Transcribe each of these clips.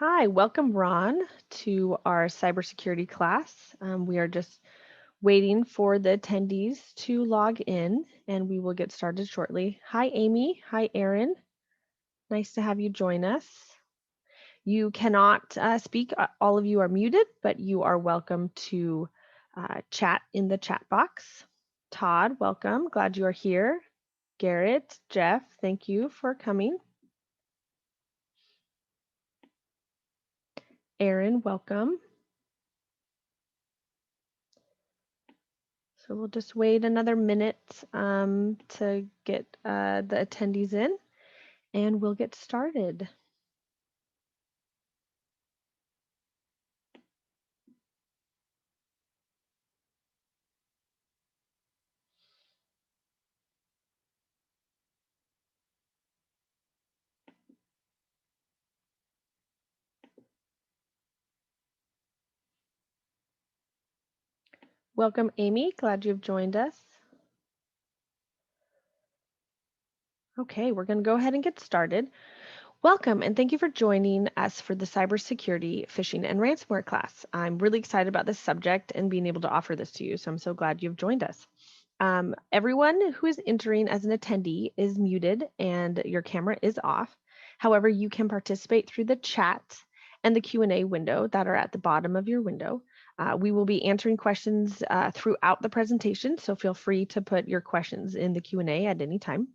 Hi, welcome Ron to our cybersecurity class. We are just waiting for the attendees to log in and we will get started shortly. Hi, Amy. Hi, Erin. Nice to have you join us. You cannot speak. All of you are muted, but you are welcome to chat in the chat box. Todd, welcome. Glad you are here. Garrett, Jeff, thank you for coming. Erin, welcome. So we'll just wait another minute to get the attendees in and we'll get started. Welcome, Amy. Glad you've joined us. Okay, we're going to go ahead and get started. Welcome, and thank you for joining us for the Cybersecurity, Phishing, and Ransomware class. I'm really excited about this subject and being able to offer this to you, so I'm so glad you've joined us. Everyone who is entering as an attendee is muted and your camera is off. However, you can participate through the chat and the Q&A window that are at the bottom of your window. We will be answering questions throughout the presentation, so feel free to put your questions in the Q&A at any time.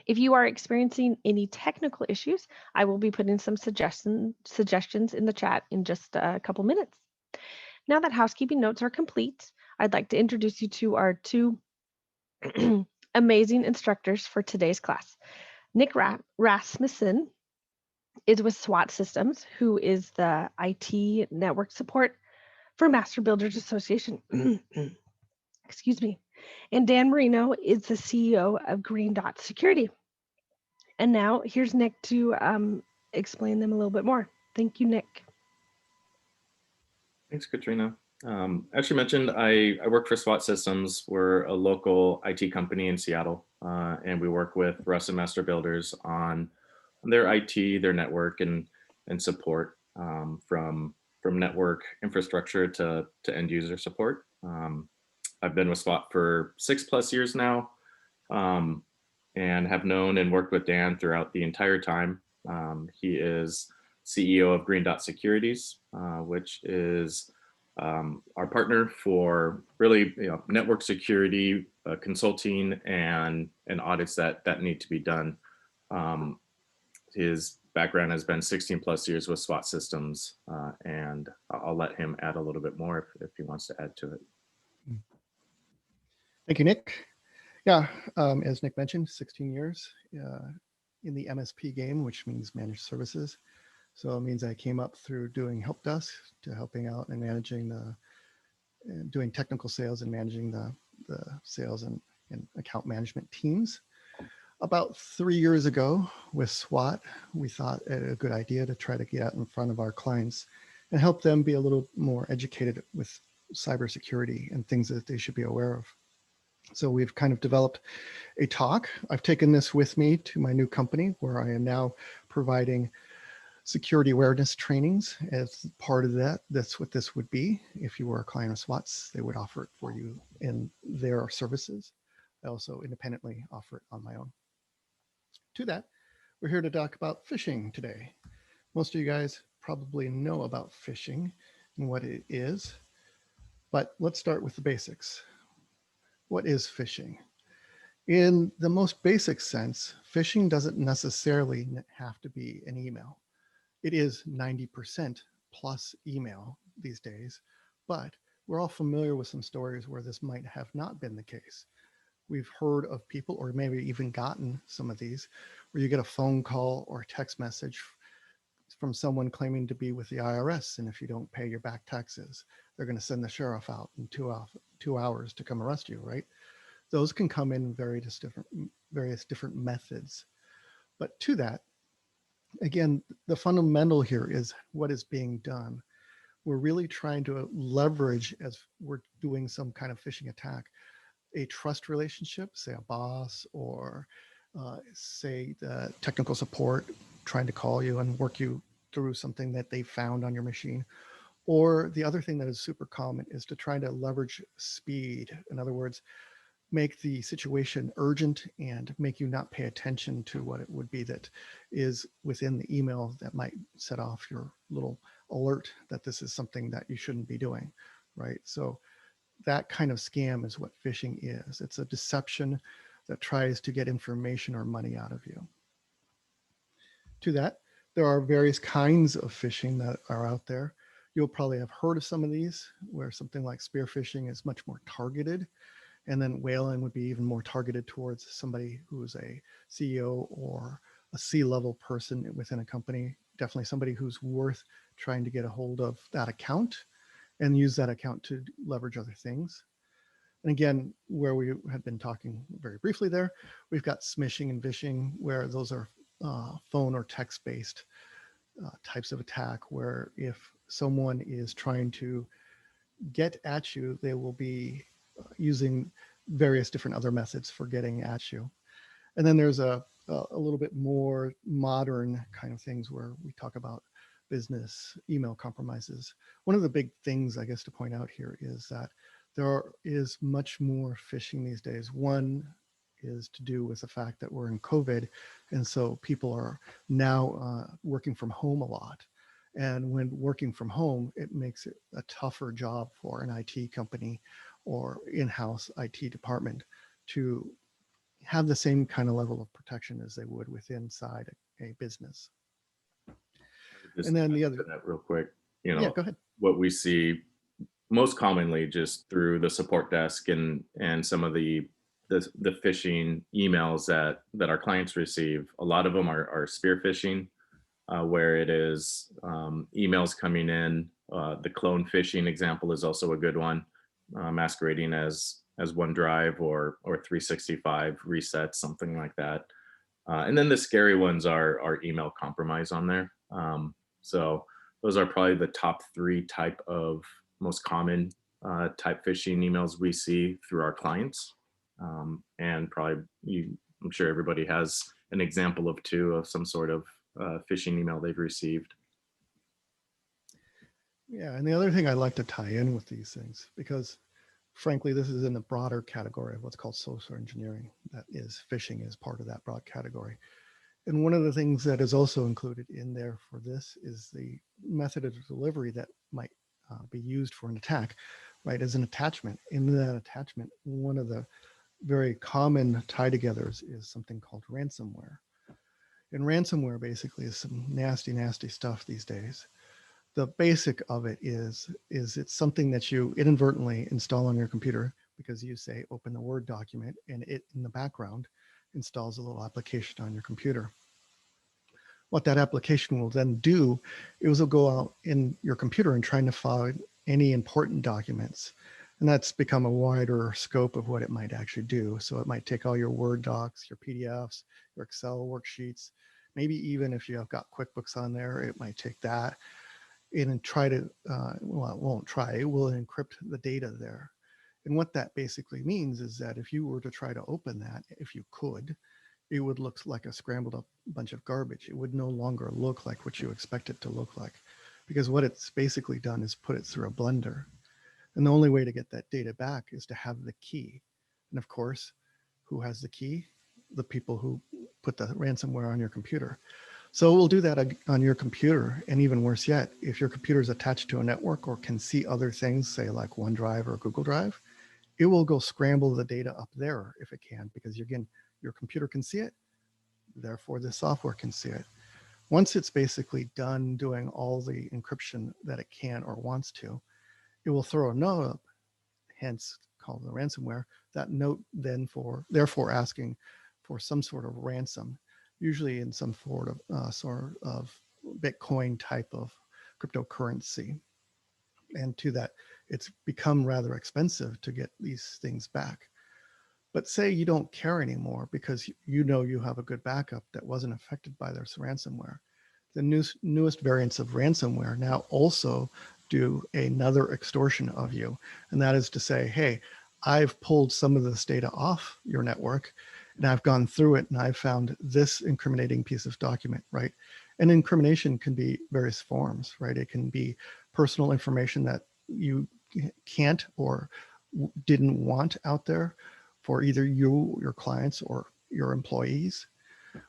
If you are experiencing any technical issues, I will be putting some suggestions in the chat in just a couple minutes. Now that housekeeping notes are complete, I'd like to introduce you to our two amazing instructors for today's class. Nick Rasmussen is with SWAT Systems, who is the IT network support for Master Builders Association. Excuse me. And Dan Marino is the CEO of Green Dot Security. And now here's Nick to explain them a little bit more. Thank you, Nick. Thanks, Katrina. As you mentioned, I work for SWAT Systems. We're a local IT company in Seattle, and we work with Russ and Master Builders on their IT, their network, and support from network infrastructure to end user support. I've been with SWAT for 6+ years now, and have known and worked with Dan throughout the entire time. He is CEO of Green Dot Securities, which is our partner for really network security consulting and audits that need to be done. His background has been 16+ years with SWAT Systems, and I'll let him add a little bit more if he wants to add to it. Thank you, Nick. Yeah, as Nick mentioned, 16 years in the MSP game, which means managed services. So it means I came up through doing help desk to helping out and managing doing technical sales and managing the sales and account management teams. About 3 years ago with SWAT, we thought it a good idea to try to get out in front of our clients and help them be a little more educated with cybersecurity and things that they should be aware of. So we've kind of developed a talk. I've taken this with me to my new company where I am now providing security awareness trainings as part of that. That's what this would be. If you were a client of SWAT's, they would offer it for you in their services. I also independently offer it on my own. To that, we're here to talk about phishing today. Most of you guys probably know about phishing and what it is, but let's start with the basics. What is phishing? In the most basic sense, phishing doesn't necessarily have to be an email. It is 90% plus email these days, but we're all familiar with some stories where this might have not been the case. We've heard of people, or maybe even gotten some of these, where you get a phone call or a text message from someone claiming to be with the IRS, and if you don't pay your back taxes, they're going to send the sheriff out in 2 hours to come arrest you, right? Those can come in various different methods. But to that, again, the fundamental here is what is being done. We're really trying to leverage, as we're doing some kind of phishing attack, a trust relationship, say a boss or say the technical support trying to call you and work you through something that they found on your machine. Or the other thing that is super common is to try to leverage speed. In other words, make the situation urgent and make you not pay attention to what it would be that is within the email that might set off your little alert that this is something that you shouldn't be doing, right? So that kind of scam is what phishing is. It's a deception that tries to get information or money out of you. To that, there are various kinds of phishing that are out there. You'll probably have heard of some of these, where something like spearfishing is much more targeted. And then whaling would be even more targeted towards somebody who's a CEO or a C-level person within a company, definitely somebody who's worth trying to get a hold of that account and use that account to leverage other things. And again, where we had been talking very briefly there, we've got smishing and vishing, where those are phone or text-based types of attack, where if someone is trying to get at you, they will be using various different other methods for getting at you. And then there's a little bit more modern kind of things where we talk about business email compromises. One of the big things, I guess, to point out here is that there is much more phishing these days. One is to do with the fact that we're in COVID, and so people are now working from home a lot. And when working from home, it makes it a tougher job for an IT company or in-house IT department to have the same kind of level of protection as they would within inside a business. Just And then the add other, to that real quick, you yeah, know, go ahead. what we see most commonly just through the support desk and some of the phishing emails that our clients receive. A lot of them are spear phishing, where it is emails coming in. The clone phishing example is also a good one, masquerading as OneDrive or 365 resets, something like that. And then the scary ones are email compromise on there. So those are probably the top three type of most common type phishing emails we see through our clients. And probably I'm sure everybody has an example of two of some sort of phishing email they've received. Yeah, and the other thing I like to tie in with these things, because frankly, this is in the broader category of what's called social engineering. That is, phishing is part of that broad category. And one of the things that is also included in there for this is the method of delivery that might be used for an attack, right? As an attachment. In that attachment, one of the very common tie-togethers is something called ransomware. And ransomware basically is some nasty, nasty stuff these days. The basic of it is it's something that you inadvertently install on your computer because you say open the Word document, and it in the background installs a little application on your computer. What that application will then do is it'll go out in your computer and trying to find any important documents. And that's become a wider scope of what it might actually do. So it might take all your Word docs, your PDFs, your Excel worksheets, maybe even if you have got QuickBooks on there, it might take that and try to, well, it won't try, it will encrypt the data there. And what that basically means is that if you were to try to open that, if you could, it would look like a scrambled up bunch of garbage. It would no longer look like what you expect it to look like, because what it's basically done is put it through a blender. And the only way to get that data back is to have the key. And of course, who has the key? The people who put the ransomware on your computer. So we'll do that on your computer. And even worse yet, if your computer is attached to a network or can see other things, say like OneDrive or Google Drive, it will go scramble the data up there if it can, because again, your computer can see it, therefore the software can see it. Once it's basically done doing all the encryption that it can or wants to, it will throw a note up, hence called the ransomware. That note then therefore asking for some sort of ransom, usually in some sort of Bitcoin type of cryptocurrency. And to that, it's become rather expensive to get these things back. But say you don't care anymore because you know you have a good backup that wasn't affected by this ransomware. The newest variants of ransomware now also do another extortion of you. And that is to say, hey, I've pulled some of this data off your network and I've gone through it and I've found this incriminating piece of document, right? And incrimination can be various forms, right? It can be personal information that you can't or didn't want out there for either you, your clients, or your employees.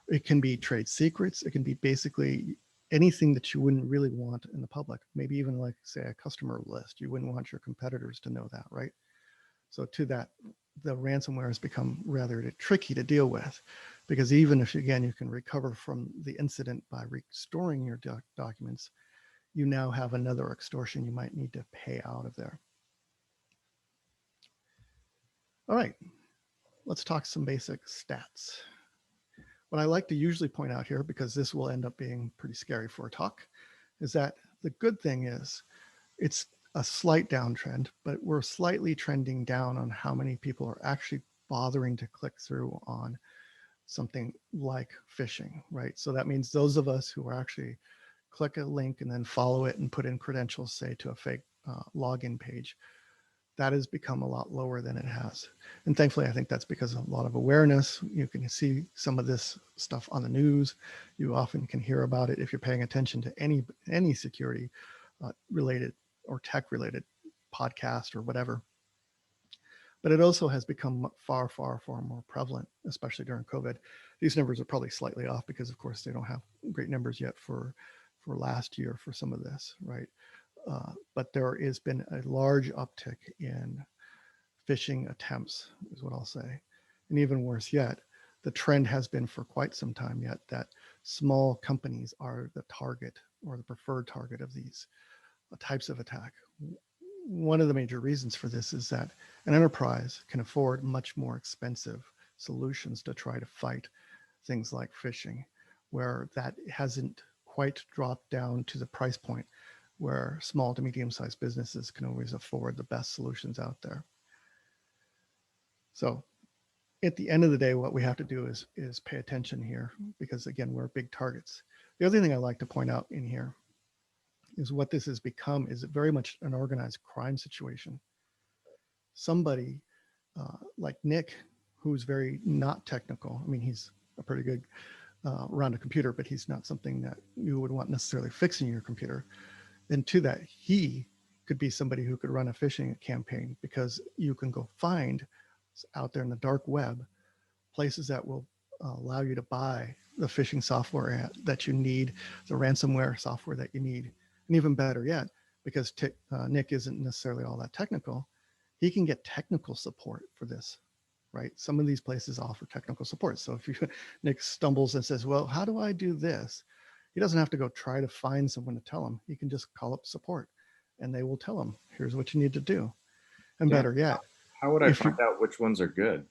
It can be trade secrets. It can be basically anything that you wouldn't really want in the public. Maybe even like, say, a customer list. You wouldn't want your competitors to know that, right? So to that, the ransomware has become rather tricky to deal with, because even if, again, you can recover from the incident by restoring your documents, you now have another extortion you might need to pay out of there. All right, let's talk some basic stats. What I like to usually point out here, because this will end up being pretty scary for a talk, is that the good thing is it's a slight downtrend, but we're slightly trending down on how many people are actually bothering to click through on something like phishing, right? So that means those of us who are actually click a link and then follow it and put in credentials, say, to a fake login page, that has become a lot lower than it has. And thankfully, I think that's because of a lot of awareness. You can see some of this stuff on the news. You often can hear about it if you're paying attention to any security related or tech related podcast or whatever. But it also has become far, far, far more prevalent, especially during COVID. These numbers are probably slightly off because, of course, they don't have great numbers yet for last year for some of this, right? But there has been a large uptick in phishing attempts, is what I'll say. And even worse yet, the trend has been for quite some time yet that small companies are the target or the preferred target of these types of attack. One of the major reasons for this is that an enterprise can afford much more expensive solutions to try to fight things like phishing, where that hasn't quite dropped down to the price point where small to medium-sized businesses can always afford the best solutions out there. So at the end of the day, what we have to do is pay attention here, because again, we're big targets. The other thing I like to point out in here is what this has become is very much an organized crime situation. Somebody like Nick, who's very not technical. I mean, he's a pretty good around a computer, but he's not something that you would want necessarily fixing your computer. And to that, he could be somebody who could run a phishing campaign, because you can go find out there in the dark web places that will allow you to buy the phishing software that you need, the ransomware software that you need. And even better yet, because Nick isn't necessarily all that technical, he can get technical support for this, right? Some of these places offer technical support. So if Nick stumbles and says, well, how do I do this? He doesn't have to go try to find someone to tell him. He can just call up support and they will tell him, here's what you need to do. And Yeah. better yet, How would I find out which ones are good?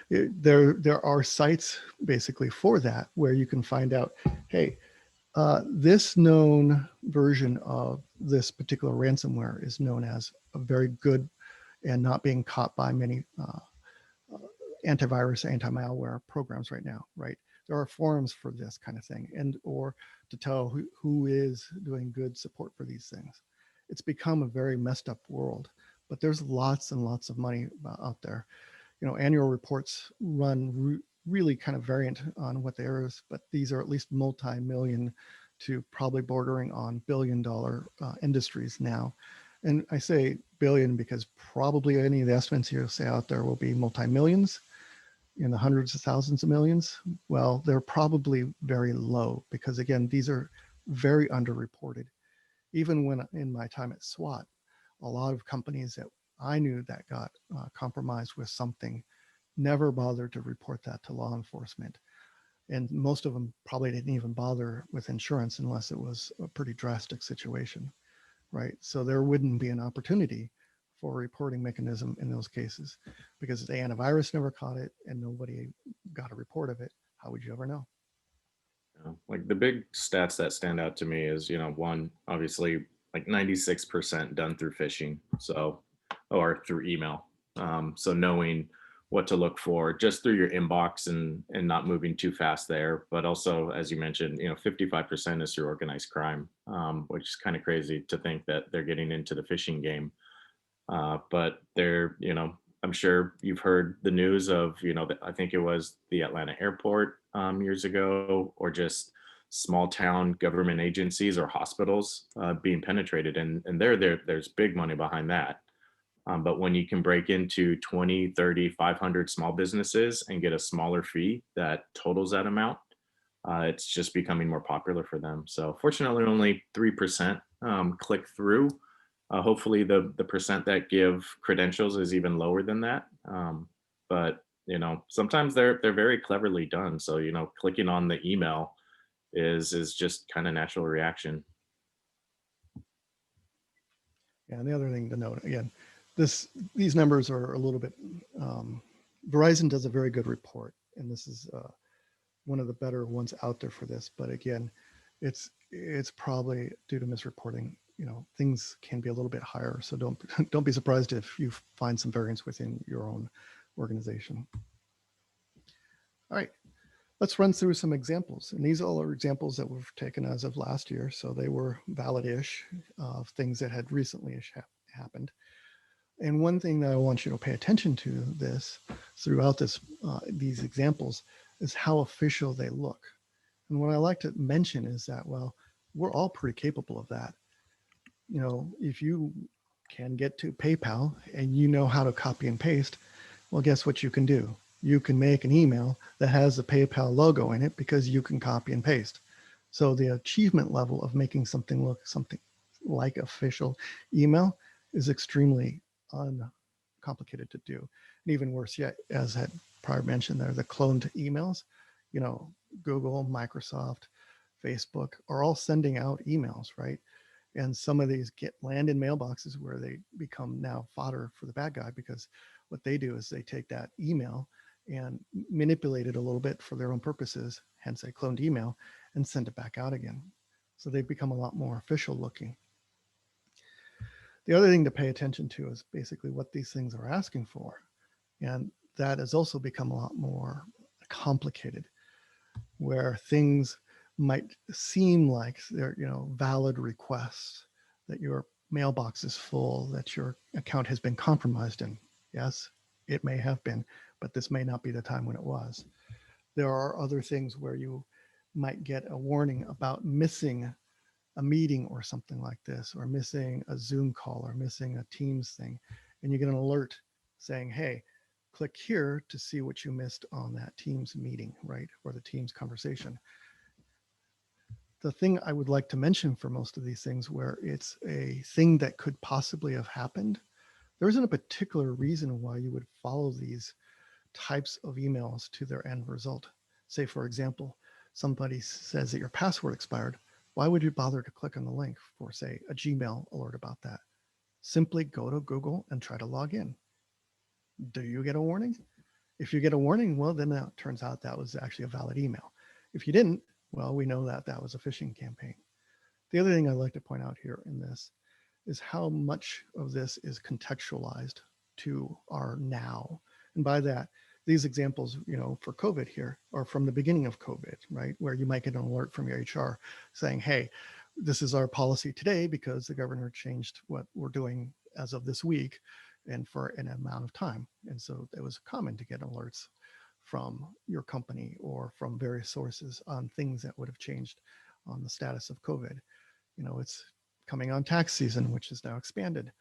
there are sites basically for that, where you can find out, hey, this known version of this particular ransomware is known as a very good and not being caught by many antivirus, anti-malware programs right now, right? There are forums for this kind of thing, and or to tell who is doing good support for these things. It's become a very messed up world, but there's lots and lots of money out there. You know, annual reports run really kind of variant on what there is, but these are at least multi-million to probably bordering on billion-dollar industries now. And I say billion because probably any of the estimates you'll say out there will be multi-millions, in the hundreds of thousands of millions. Well, they're probably very low, because again, these are very underreported. Even when in my time at SWAT, a lot of companies that I knew that got compromised with something never bothered to report that to law enforcement. And most of them probably didn't even bother with insurance unless it was a pretty drastic situation, right? So there wouldn't be an opportunity for a reporting mechanism in those cases, because the antivirus never caught it and nobody got a report of it. How would you ever know? Like the big stats that stand out to me is, one, obviously like 96% done through phishing. So, or through email. So knowing what to look for just through your inbox and not moving too fast there. But also, as you mentioned, 55% is through organized crime, which is kind of crazy to think that they're getting into the phishing game. But I'm sure you've heard the news of, I think it was the Atlanta airport years ago, or just small town government agencies or hospitals being penetrated, and there's big money behind that. But when you can break into 20, 30, 500 small businesses and get a smaller fee that totals that amount, it's just becoming more popular for them. So fortunately, only 3% click through. Hopefully, the percent that give credentials is even lower than that. But sometimes they're very cleverly done. So clicking on the email is just kind of natural reaction. Yeah, and the other thing to note, again, these numbers are a little bit, Verizon does a very good report, and this is one of the better ones out there for this. But again, it's probably due to misreporting. Things can be a little bit higher, so don't be surprised if you find some variance within your own organization. All right, let's run through some examples, and these all are examples that we've taken as of last year, so they were valid-ish of things that had recently-ish happened. And one thing that I want you to pay attention to this throughout these examples is how official they look. And what I like to mention is that, well, we're all pretty capable of that. If you can get to PayPal and you know how to copy and paste, well, guess what you can do? You can make an email that has the PayPal logo in it because you can copy and paste. So the achievement level of making something look something like official email is extremely uncomplicated to do. And even worse yet, as had prior mentioned there, the cloned emails, Google, Microsoft, Facebook are all sending out emails, right? And some of these land in mailboxes where they become now fodder for the bad guy, because what they do is they take that email and manipulate it a little bit for their own purposes, hence a cloned email, and send it back out again. So they've become a lot more official looking. The other thing to pay attention to is basically what these things are asking for. And that has also become a lot more complicated, where things might seem like they're, valid requests, that your mailbox is full, that your account has been compromised. And yes, it may have been, but this may not be the time when it was. There are other things where you might get a warning about missing a meeting or something like this, or missing a Zoom call, or missing a Teams thing. And you get an alert saying, hey, click here to see what you missed on that Teams meeting, right? Or the Teams conversation. The thing I would like to mention for most of these things where it's a thing that could possibly have happened, there isn't a particular reason why you would follow these types of emails to their end result. Say, for example, somebody says that your password expired. Why would you bother to click on the link for, say, a Gmail alert about that? Simply go to Google and try to log in. Do you get a warning? If you get a warning, well, then it turns out that was actually a valid email. If you didn't, well, we know that that was a phishing campaign. The other thing I'd like to point out here in this is how much of this is contextualized to our now. And by that, these examples, for COVID here are from the beginning of COVID, right? Where you might get an alert from your HR saying, hey, this is our policy today because the governor changed what we're doing as of this week and for an amount of time. And so it was common to get alerts from your company or from various sources on things that would have changed on the status of COVID. It's coming on tax season, which is now expanded.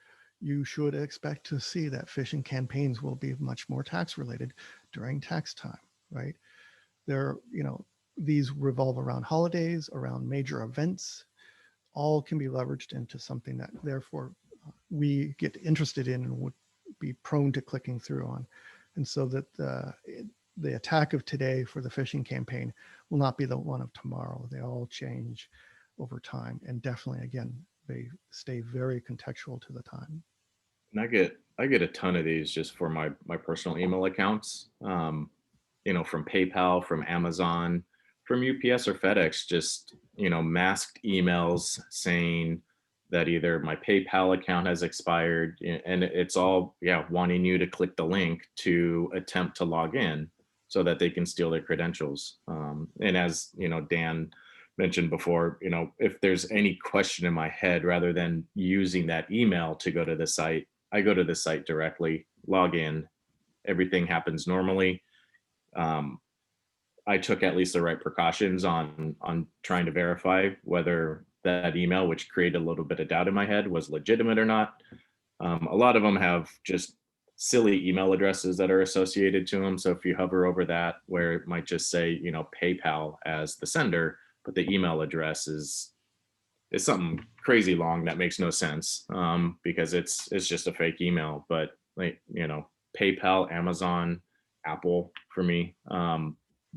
You should expect to see that phishing campaigns will be much more tax related during tax time, right? These revolve around holidays, around major events, all can be leveraged into something that therefore we get interested in and would be prone to clicking through on. And so that the attack of today for the phishing campaign will not be the one of tomorrow. They all change over time. And definitely, again, they stay very contextual to the time. And I get a ton of these just for my personal email accounts. From PayPal, from Amazon, from UPS or FedEx, just masked emails saying that either my PayPal account has expired, and it's all wanting you to click the link to attempt to log in so that they can steal their credentials. And as Dan mentioned before, if there's any question in my head, rather than using that email to go to the site, I go to the site directly, log in, everything happens normally. I took at least the right precautions on trying to verify whether that email, which created a little bit of doubt in my head, was legitimate or not. A lot of them have just silly email addresses that are associated to them. So if you hover over that, where it might just say, PayPal as the sender, but the email address is something crazy long that makes no sense, because it's just a fake email. But like, PayPal, Amazon, Apple for me,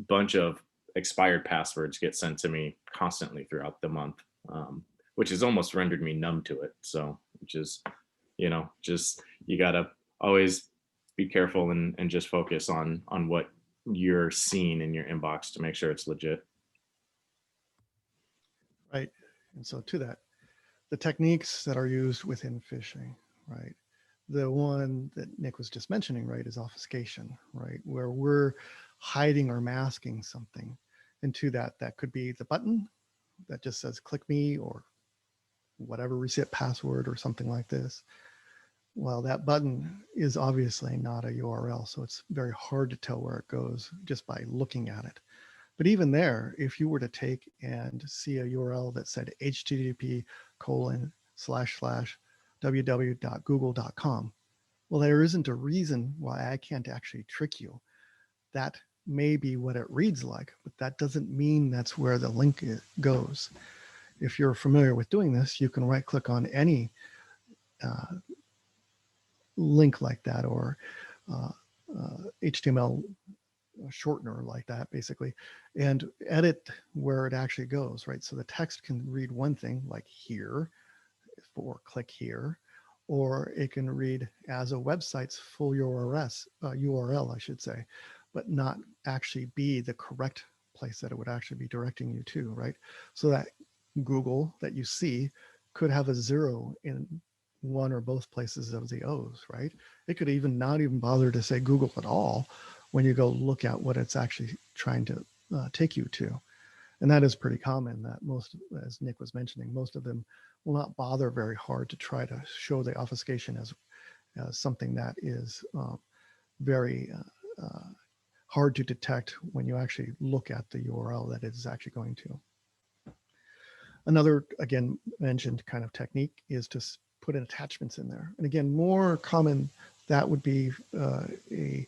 bunch of expired passwords get sent to me constantly throughout the month, which has almost rendered me numb to it. So, which is, just you gotta always be careful and just focus on what you're seeing in your inbox to make sure it's legit. Right. And so to that, the techniques that are used within phishing, right? The one that Nick was just mentioning, right, is obfuscation, right? Where we're hiding or masking something. And to that, that could be the button that just says click me or whatever reset password or something like this. Well, that button is obviously not a URL, so it's very hard to tell where it goes just by looking at it. But even there, if you were to take and see a URL that said http://www.google.com, well, there isn't a reason why I can't actually trick you. That may be what it reads like, but that doesn't mean that's where the link goes. If you're familiar with doing this, you can right click on any link like that, or HTML shortener like that, basically, and edit where it actually goes, right? So the text can read one thing like here, or click here, or it can read as a website's full URL, I should say, but not actually be the correct place that it would actually be directing you to, right? So that Google that you see could have a 0 in one or both places of the O's, right? It could even not even bother to say Google at all when you go look at what it's actually trying to take you to. And that is pretty common, that most, as Nick was mentioning, most of them will not bother very hard to try to show the obfuscation as something that is very hard to detect when you actually look at the URL that it is actually going to. Another, again, mentioned kind of technique is to put in attachments in there. And again, more common, that would be a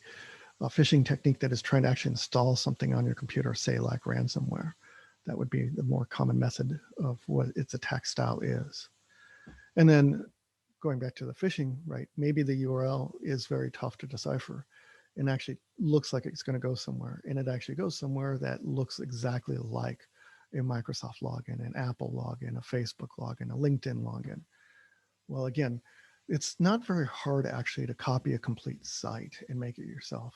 phishing technique that is trying to actually install something on your computer, say like ransomware. That would be the more common method of what its attack style is. And then going back to the phishing, right, maybe the URL is very tough to decipher and actually looks like it's going to go somewhere. And it actually goes somewhere that looks exactly like a Microsoft login, an Apple login, a Facebook login, a LinkedIn login. Well, again, it's not very hard actually to copy a complete site and make it yourself.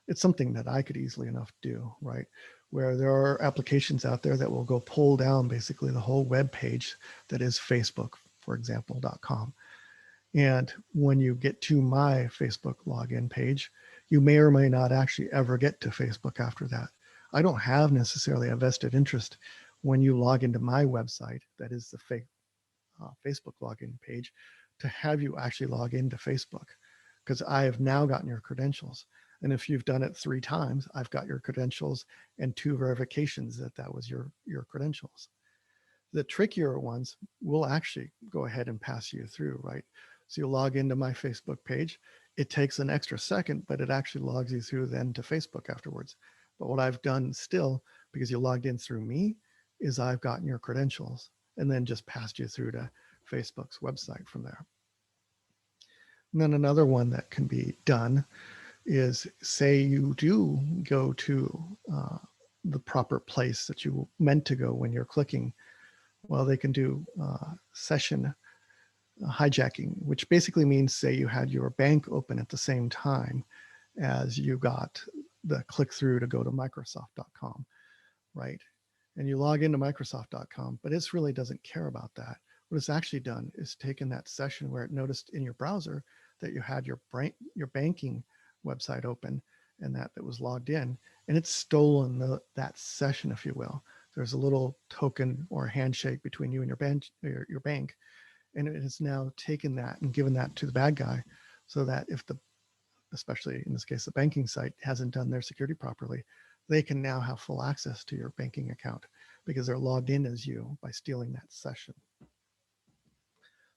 It's something that I could easily enough do, right? Where there are applications out there that will go pull down basically the whole web page that is Facebook, for example, .com. And when you get to my Facebook login page, you may or may not actually ever get to Facebook after that. I don't have necessarily a vested interest when you log into my website, that is the fake Facebook login page, to have you actually log into Facebook, because I have now gotten your credentials. And if you've done it 3 times, I've got your credentials and 2 verifications that that was your credentials. The trickier ones will actually go ahead and pass you through, right? So you log into my Facebook page. It takes an extra second, but it actually logs you through then to Facebook afterwards. But what I've done still, because you logged in through me, is I've gotten your credentials and then just passed you through to Facebook's website from there. And then another one that can be done is, say you do go to the proper place that you meant to go when you're clicking. Well, they can do session hijacking, which basically means, say you had your bank open at the same time as you got the click through to go to Microsoft.com, right? And you log into Microsoft.com, but it really doesn't care about that. What it's actually done is taken that session where it noticed in your browser that you had your banking website open and that was logged in, and it's stolen that session, if you will. There's a little token or a handshake between you and your bank, and it has now taken that and given that to the bad guy, so that if especially in this case, the banking site hasn't done their security properly, they can now have full access to your banking account because they're logged in as you by stealing that session.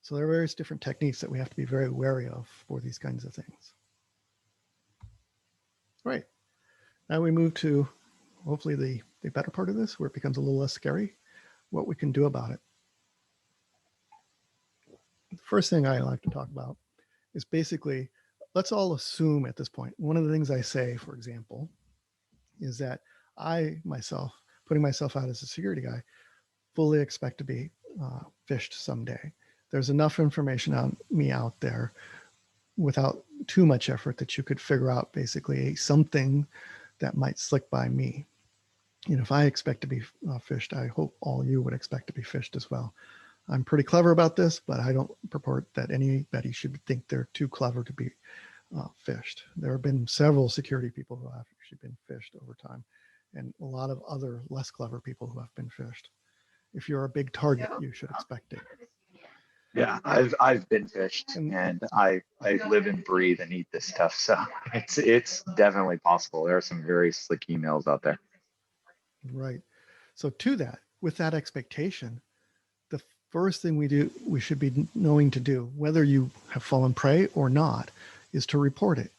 So there are various different techniques that we have to be very wary of for these kinds of things. Right. Now we move to hopefully the better part of this, where it becomes a little less scary, what we can do about it. The first thing I like to talk about is basically, let's all assume at this point, one of the things I say, for example, is that I myself, putting myself out as a security guy, fully expect to be phished someday. There's enough information on me out there without too much effort that you could figure out basically something that might slick by me. And if I expect to be phished, I hope all you would expect to be phished as well. I'm pretty clever about this, but I don't purport that anybody should think they're too clever to be phished. There have been several security people who have actually been phished over time, and a lot of other less clever people who have been phished. If you're a big target, you should expect it. Yeah, I've been phished, and I live and breathe and eat this stuff, so it's definitely possible. There are some very slick emails out there. Right. So to that, with that expectation, the first thing we should be knowing to do, whether you have fallen prey or not, is to report it,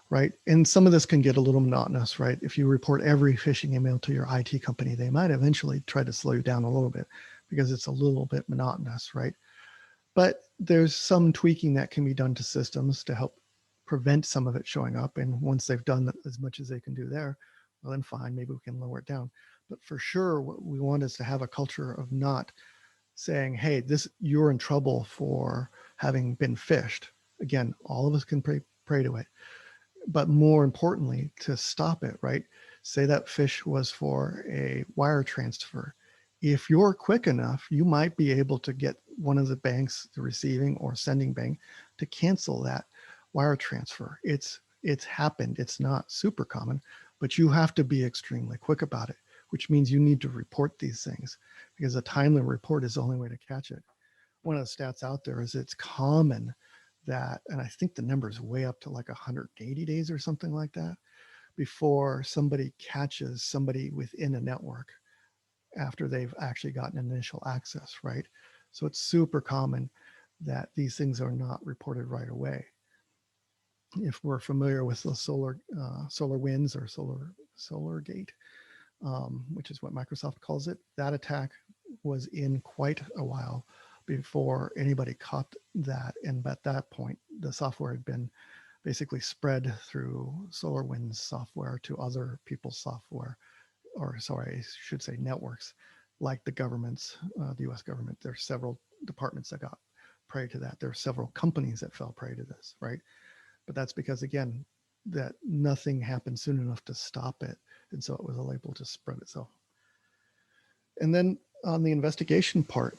right? And some of this can get a little monotonous, right? If you report every phishing email to your IT company, they might eventually try to slow you down a little bit because it's a little bit monotonous, right? But there's some tweaking that can be done to systems to help prevent some of it showing up. And once they've done as much as they can do there, well, then fine, maybe we can lower it down. But for sure, what we want is to have a culture of not saying, hey, you're in trouble for having been phished. Again, all of us can pray to it. But more importantly, to stop it, right? Say that phish was for a wire transfer. If you're quick enough, you might be able to get one of the banks, the receiving or sending bank, to cancel that wire transfer. It's happened. It's not super common, but you have to be extremely quick about it, which means you need to report these things because a timely report is the only way to catch it. One of the stats out there is it's common that, and I think the number is way up to like 180 days or something like that, before somebody catches somebody within a network after they've actually gotten initial access, right? So it's super common that these things are not reported right away. If we're familiar with the solar winds or solar gate, which is what Microsoft calls it, that attack was in quite a while before anybody caught that. And at that point, the software had been basically spread through SolarWinds software to other people's software, or sorry, I should say networks, like the government's, the US government. There's several departments that got prey to that. There are several companies that fell prey to this, right? But that's because, again, that nothing happened soon enough to stop it. And so it was able to spread itself. And then on the investigation part,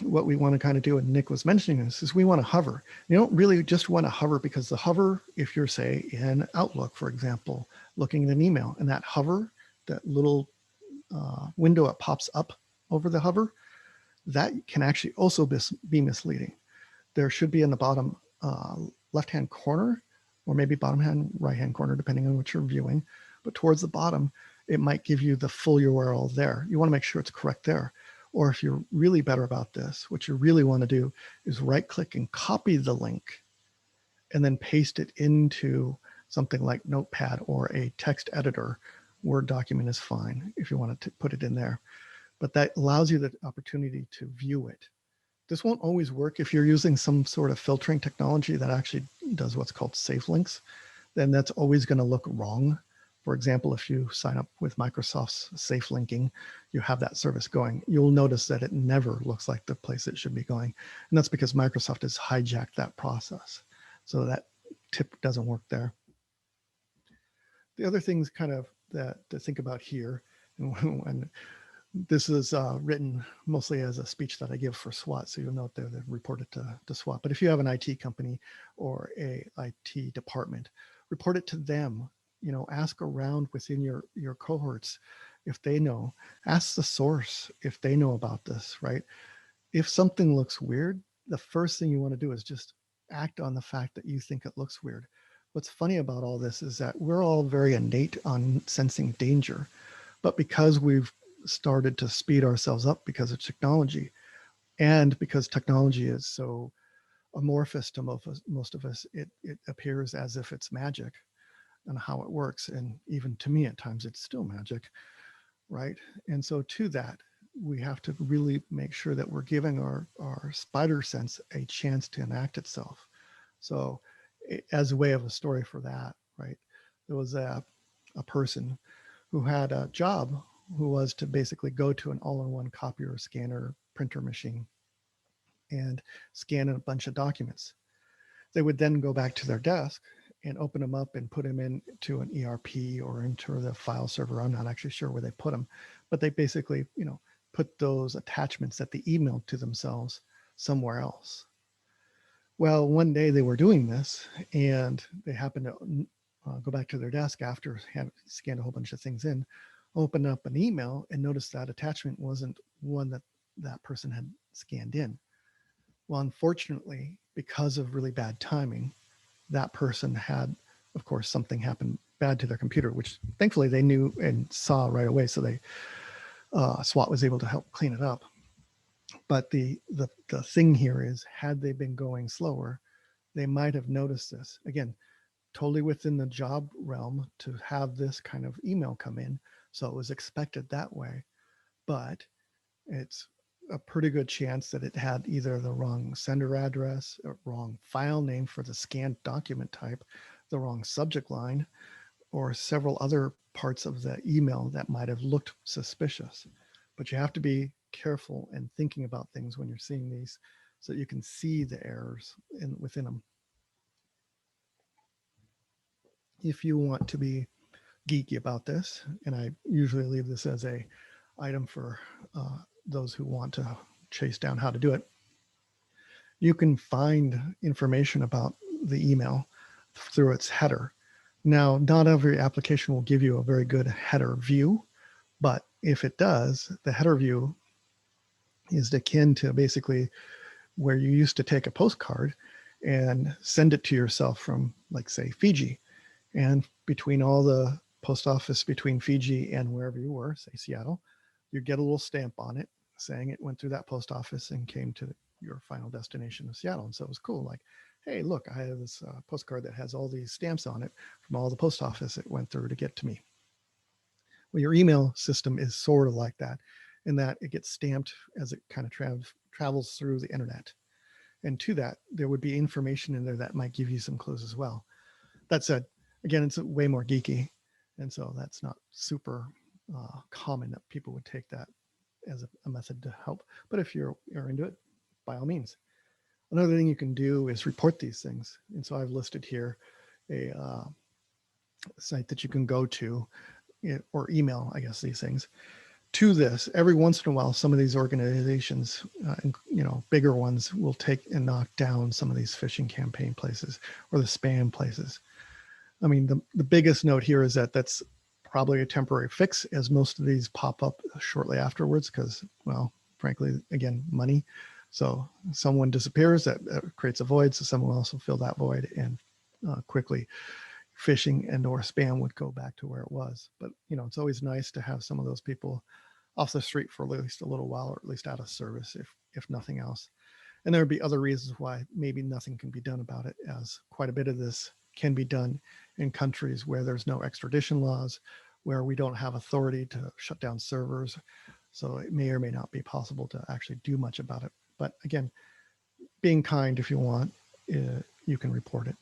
what we want to kind of do, and Nick was mentioning this, is we want to hover. You don't really just want to hover because the hover, if you're, say, in Outlook, for example, looking at an email, and that hover, that little window that pops up over the hover, that can actually also be misleading. There should be in the bottom left-hand corner, or maybe bottom right-hand corner, depending on what you're viewing, but towards the bottom, it might give you the full URL there. You want to make sure it's correct there. Or if you're really better about this, what you really want to do is right-click and copy the link and then paste it into something like Notepad or a text editor. Word document is fine if you want to put it in there. But that allows you the opportunity to view it. This won't always work if you're using some sort of filtering technology that actually does what's called safe links. Then that's always going to look wrong. For example, if you sign up with Microsoft's safe linking, you have that service going, you'll notice that it never looks like the place it should be going. And that's because Microsoft has hijacked that process. So that tip doesn't work there. The other things kind of that to think about here, and this is written mostly as a speech that I give for SWAT, so you'll note there they've reported to SWAT. But if you have an IT company or a IT department, report it to them. You know, ask around within your cohorts if they know. Ask the source if they know about this, right? If something looks weird, the first thing you want to do is just act on the fact that you think it looks weird. What's funny about all this is that we're all very innate on sensing danger, but because we've started to speed ourselves up because of technology, and because technology is so amorphous to most of us, it appears as if it's magic and how it works. And even to me, at times, it's still magic, right? And so to that, we have to really make sure that we're giving our spider sense a chance to enact itself. So as a way of a story for that, right, there was a person who had a job who was to basically go to an all-in-one copier, scanner, printer machine and scan a bunch of documents. They would then go back to their desk and open them up and put them into an ERP or into the file server. I'm not actually sure where they put them, but they basically, put those attachments that they emailed to themselves somewhere else. Well, one day they were doing this and they happened to go back to their desk after having scanned a whole bunch of things in, open up an email and notice that attachment wasn't one that that person had scanned in. Well, unfortunately, because of really bad timing, that person had, of course, something happen bad to their computer, which thankfully they knew and saw right away. So they SWAT was able to help clean it up. But the thing here is, had they been going slower, they might have noticed this. Again, totally within the job realm to have this kind of email come in. So it was expected that way. But it's a pretty good chance that it had either the wrong sender address, or wrong file name for the scanned document type, the wrong subject line, or several other parts of the email that might have looked suspicious. But you have to be careful and thinking about things when you're seeing these so that you can see the errors within them. If you want to be geeky about this, and I usually leave this as a item for those who want to chase down how to do it, you can find information about the email through its header. Now, not every application will give you a very good header view, but if it does, the header view is akin to basically where you used to take a postcard and send it to yourself from, like, say, Fiji. And between all the post office between Fiji and wherever you were, say Seattle, you get a little stamp on it saying it went through that post office and came to your final destination of Seattle. And so it was cool. Like, hey, look, I have this postcard that has all these stamps on it from all the post office it went through to get to me. Well, your email system is sort of like that, in that it gets stamped as it kind of travels through the internet. And to that, there would be information in there that might give you some clues as well. That said, again, it's way more geeky. And so that's not super common that people would take that as a method to help. But if you're into it, by all means. Another thing you can do is report these things. And so I've listed here a site that you can go to, or email, I guess, these things to this. Every once in a while, some of these organizations, bigger ones, will take and knock down some of these phishing campaign places or the spam places. I mean, the biggest note here is that that's probably a temporary fix, as most of these pop up shortly afterwards because, well, frankly, again, money. So someone disappears, that creates a void, so someone else will fill that void, and quickly phishing and or spam would go back to where it was. But, it's always nice to have some of those people off the street for at least a little while, or at least out of service, if nothing else. And there would be other reasons why maybe nothing can be done about it, as quite a bit of this can be done in countries where there's no extradition laws, where we don't have authority to shut down servers. So it may or may not be possible to actually do much about it. But again, being kind, if you want, you can report it.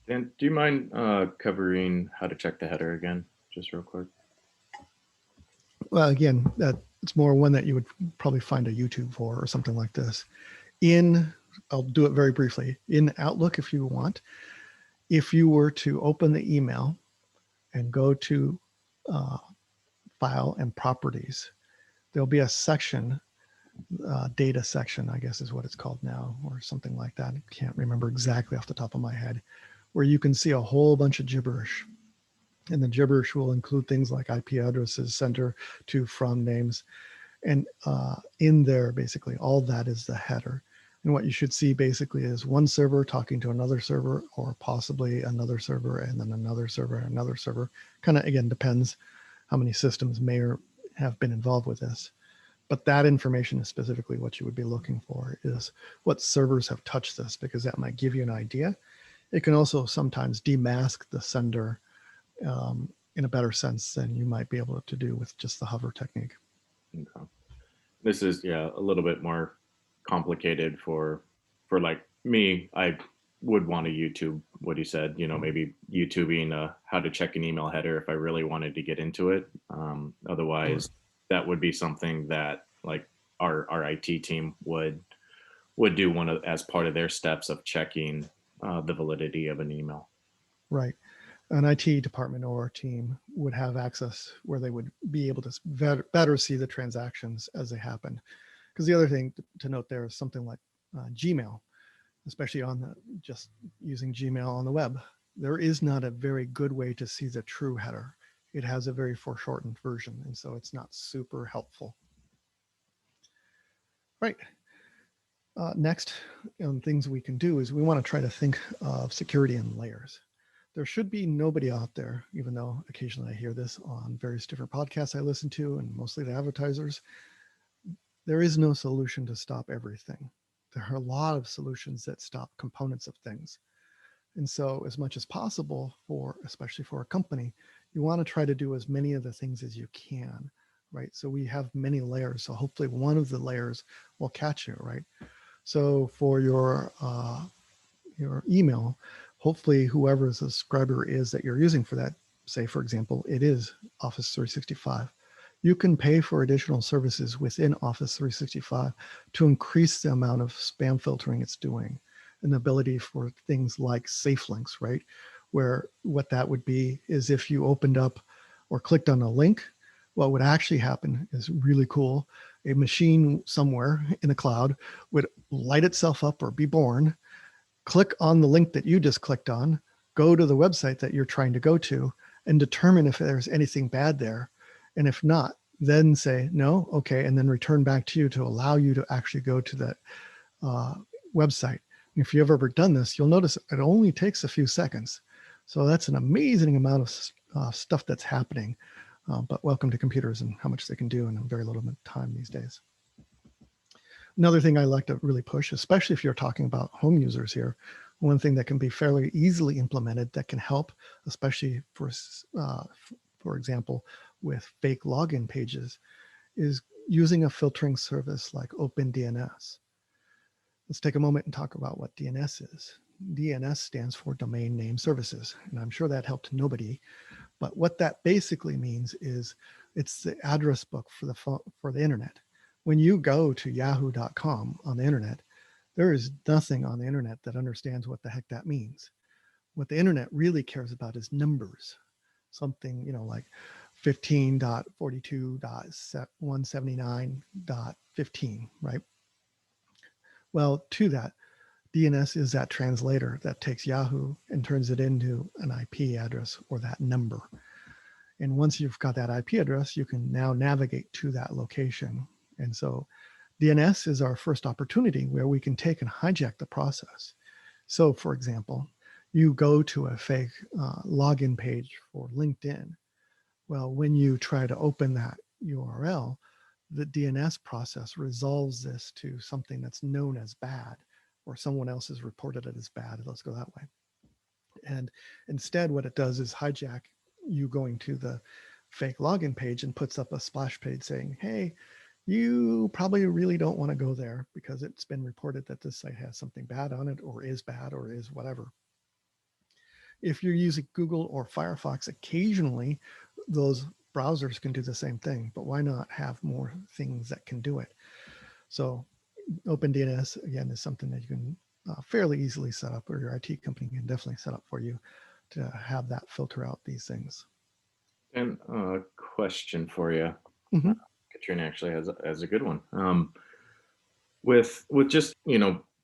Dan, do you mind covering how to check the header again, just real quick? Well, again, it's more one that you would probably find a YouTube for or something like this. I'll do it very briefly. In Outlook, if you want, if you were to open the email and go to File and Properties, there'll be a section, data section, I guess is what it's called now, or something like that. I can't remember exactly off the top of my head, where you can see a whole bunch of gibberish. And the gibberish will include things like IP addresses, sender to from names. And in there, basically, all that is the header. And what you should see basically is one server talking to another server, or possibly another server and then another server and another server. Kind of, again, depends how many systems may or have been involved with this. But that information is specifically what you would be looking for, is what servers have touched this, because that might give you an idea. It can also sometimes demask the sender in a better sense than you might be able to do with just the hover technique. Okay. This is, yeah, a little bit more complicated for like me. I would want to YouTube what he said, maybe YouTubing how to check an email header if I really wanted to get into it. Otherwise, that would be something that like our IT team would do as part of their steps of checking the validity of an email. Right. An IT department or team would have access where they would be able to better see the transactions as they happen. Because the other thing to note there is something like Gmail, especially on just using Gmail on the web. There is not a very good way to see the true header. It has a very foreshortened version, and so it's not super helpful. Right. Next, things we can do is we want to try to think of security in layers. There should be nobody out there, even though occasionally I hear this on various different podcasts I listen to, and mostly the advertisers. There is no solution to stop everything. There are a lot of solutions that stop components of things. And so as much as possible, especially for a company, you want to try to do as many of the things as you can, right? So we have many layers. So hopefully one of the layers will catch you, right? So for your email, hopefully whoever the subscriber is that you're using for that, say, for example, it is Office 365. You can pay for additional services within Office 365 to increase the amount of spam filtering it's doing, and the ability for things like safe links, right? Where what that would be is if you opened up or clicked on a link, what would actually happen is really cool. A machine somewhere in the cloud would light itself up or be born, click on the link that you just clicked on, go to the website that you're trying to go to, and determine if there's anything bad there. And if not, then say, no, okay, and then return back to you to allow you to actually go to that website. If you've ever done this, you'll notice it only takes a few seconds. So that's an amazing amount of stuff that's happening. But welcome to computers and how much they can do in a very little bit of time these days. Another thing I like to really push, especially if you're talking about home users here, one thing that can be fairly easily implemented that can help, especially for example, with fake login pages, is using a filtering service like OpenDNS. Let's take a moment and talk about what DNS is. DNS stands for Domain Name Services, and I'm sure that helped nobody. But what that basically means is it's the address book for the internet. When you go to yahoo.com on the internet, there is nothing on the internet that understands what the heck that means. What the internet really cares about is numbers. Something, like 15.42.179.15, right? Well, to that, DNS is that translator that takes Yahoo and turns it into an IP address or that number. And once you've got that IP address, you can now navigate to that location. And so DNS is our first opportunity where we can take and hijack the process. So for example, you go to a fake login page for LinkedIn. Well, when you try to open that URL, the DNS process resolves this to something that's known as bad, or someone else has reported it as bad. Let's go that way. And instead, what it does is hijack you going to the fake login page and puts up a splash page saying, hey, you probably really don't want to go there because it's been reported that this site has something bad on it, or is bad, or is whatever. If you're using Google or Firefox, occasionally those browsers can do the same thing, but why not have more things that can do it? So OpenDNS, again, is something that you can fairly easily set up, or your IT company can definitely set up for you to have that filter out these things. And a question for you. Mm-hmm. Katrina actually has a good one. With just,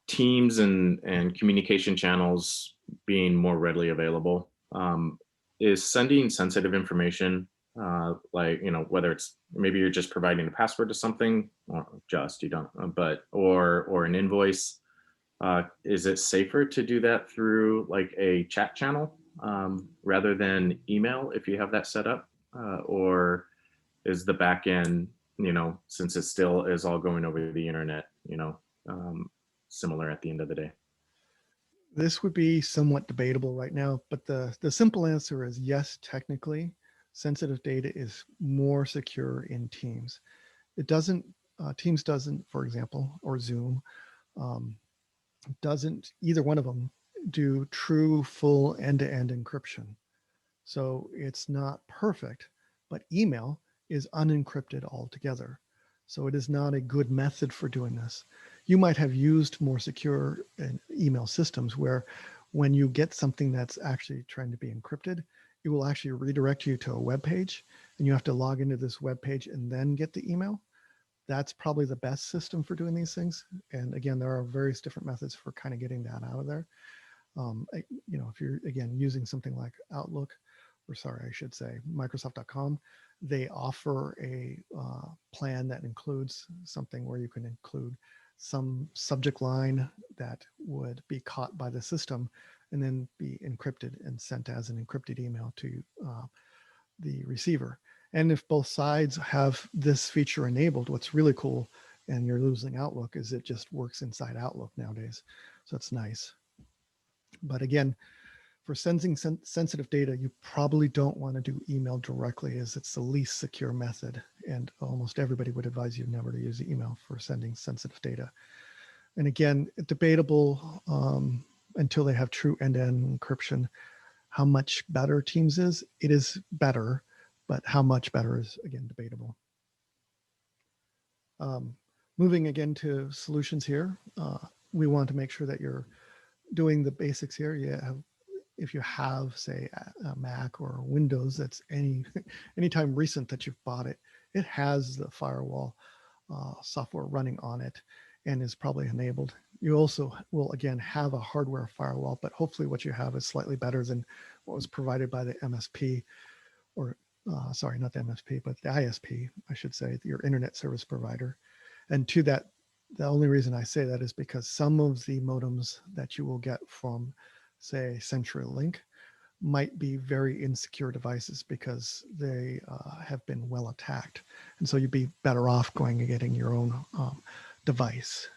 teams and communication channels being more readily available, is sending sensitive information, like, whether it's maybe you're just providing a password to something, or just, you don't, but, or an invoice, Is it safer to do that through like a chat channel rather than email if you have that set up? Or is the back end, since it still is all going over the internet, um, similar at the end of the day? This would be somewhat debatable right now, but the simple answer is yes, technically, sensitive data is more secure in Teams. It doesn't, Teams doesn't, for example, or Zoom, um, doesn't, either one of them do true full end-to-end encryption. So it's not perfect, but email is unencrypted altogether. So it is not a good method for doing this. You might have used more secure email systems where when you get something that's actually trying to be encrypted, it will actually redirect you to a web page and you have to log into this web page and then get the email. That's probably the best system for doing these things. And again, there are various different methods for kind of getting that out of there. If you're, again, using something like Outlook, or sorry, I should say Microsoft.com, they offer a plan that includes something where you can include some subject line that would be caught by the system and then be encrypted and sent as an encrypted email to the receiver. And if both sides have this feature enabled, what's really cool, and you're losing Outlook, is it just works inside Outlook nowadays. So it's nice. But again, for sending sensitive data, you probably don't want to do email directly, as it's the least secure method. And almost everybody would advise you never to use email for sending sensitive data. And again, debatable until they have true end-to-end encryption. How much better Teams is? It is better, but how much better is, again, debatable. Moving again to solutions here, we want to make sure that you're doing the basics here. If you have, say, a Mac or Windows, that's anytime recent that you've bought it, it has the firewall software running on it and is probably enabled. You also will, again, have a hardware firewall, but hopefully what you have is slightly better than what was provided by the MSP, or sorry, not the MSP, but the ISP, I should say, your internet service provider. And to that, the only reason I say that is because some of the modems that you will get from, say, CenturyLink might be very insecure devices because they have been well attacked. And so you'd be better off going and getting your own device.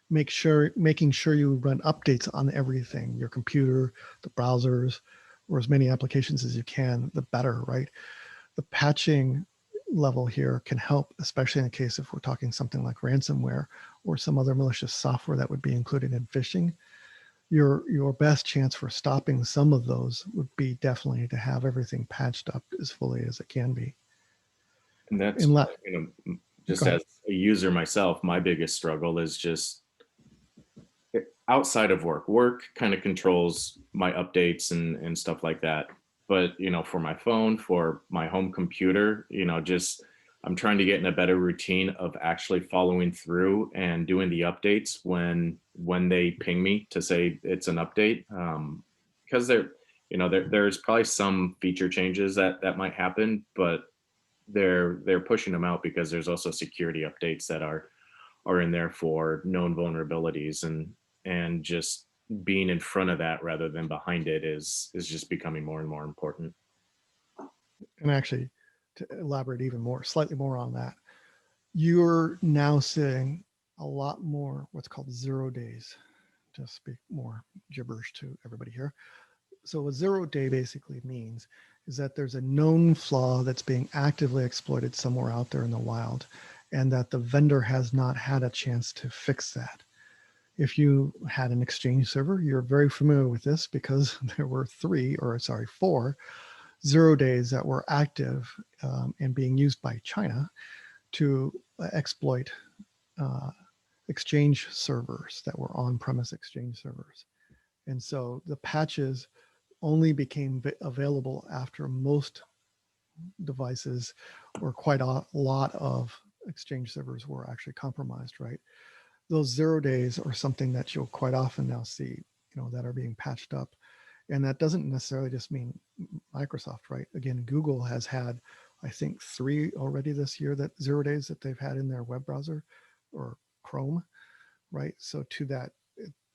Making sure you run updates on everything, your computer, the browsers, or as many applications as you can, the better, right? The patching level here can help, especially in the case if we're talking something like ransomware or some other malicious software that would be included in phishing. Your best chance for stopping some of those would be definitely to have everything patched up as fully as it can be. And that's, just as a user myself, my biggest struggle is just outside of work kind of controls my updates and stuff like that. But, for my phone, for my home computer, just I'm trying to get in a better routine of actually following through and doing the updates when they ping me to say it's an update. Because there's probably some feature changes that might happen, but they're pushing them out because there's also security updates that are in there for known vulnerabilities, and just being in front of that rather than behind it is just becoming more and more important. And actually, to elaborate even more, slightly more on that, you're now seeing a lot more what's called 0 days, to speak more gibberish to everybody here. So a 0 day basically means is that there's a known flaw that's being actively exploited somewhere out there in the wild, and that the vendor has not had a chance to fix that. If you had an Exchange server, you're very familiar with this because there were 4 0 days that were active and being used by China to exploit Exchange servers that were on-premise Exchange servers. And so the patches only became available after most devices, or quite a lot of Exchange servers, were actually compromised, right? Those 0 days are something that you'll quite often now see, that are being patched up. And that doesn't necessarily just mean Microsoft, right? Again, Google has had, I think, 3 already this year, that 0 days that they've had in their web browser or Chrome. right? So to that,